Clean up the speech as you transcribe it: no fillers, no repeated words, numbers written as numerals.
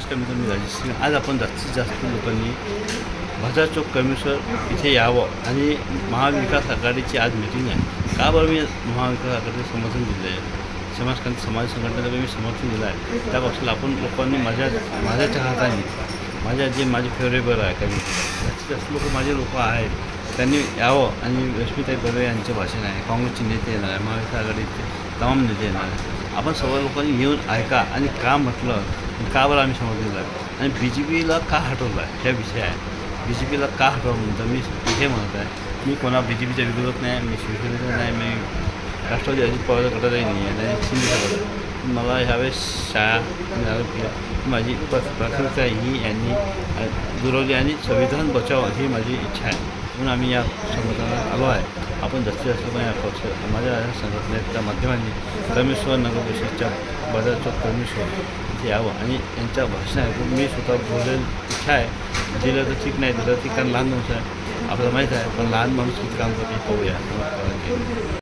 नमस्कार मित्रांनो, मी राजेश सिंग. आज आपण जास्तीत जास्त लोकांनी बाजार चौक कमिशनर इथे यावं आणि महाविकास आघाडीची आज मीटिंग आहे. का बरं मी महाविकास आघाडीचं समर्थन दिलं आहे, समाज संघटनेला मी समर्थन दिलं आहे. त्या पक्षाला आपण लोकांनी माझ्या हाताने माझे फेवरेबल आहे काही जास्तीत जास्त माझे लोक आहेत, त्यांनी यावं आणि रश्मिताई बर्वे यांचे भाषण आहे. काँग्रेसचे नेते येणार आहे, महाविकास आघाडीचे तमाम नेते येणार आहे. आपण सर्व लोकांनी येऊन ऐका आणि का म्हटलं, का बरं आम्ही समर्थन दिलं आहे आणि BJPला का हटवलं आहे ह्या विषय आहे. BJPला का हटवलं म्हणतं मी हे म्हणत आहे. मी BJPच्या विरोधात नाही, मी शिवसेनेचा नाही, मी राष्ट्रवादी अजित पवारच्या गटातही नाही आहे, नाही शिंदेच्या. मला ह्यावेळेस शाळा आणि आरोग्य माझी प्राथमिकता ही यांनी दुरवली आणि संविधान बचाव ही माझी इच्छा आहे. म्हणून आम्ही या संघटनेला आलो आहे. आपण जास्तीत जास्त या पक्ष माझ्या संघटनेच्या माध्यमांनी कमिश्वर नगर परिषदच्या बाजार चौक कमिश्वर इथे यावं आणि यांच्या भाषण ऐकून मी स्वतः बोलेल इच्छा आहे. दिलं तर ठीक, नाही दिलं ठीक, कारण लहान माणूस आहे आपल्याला माहीत आहे, पण लहान माणूस किती काम करते पाहूया.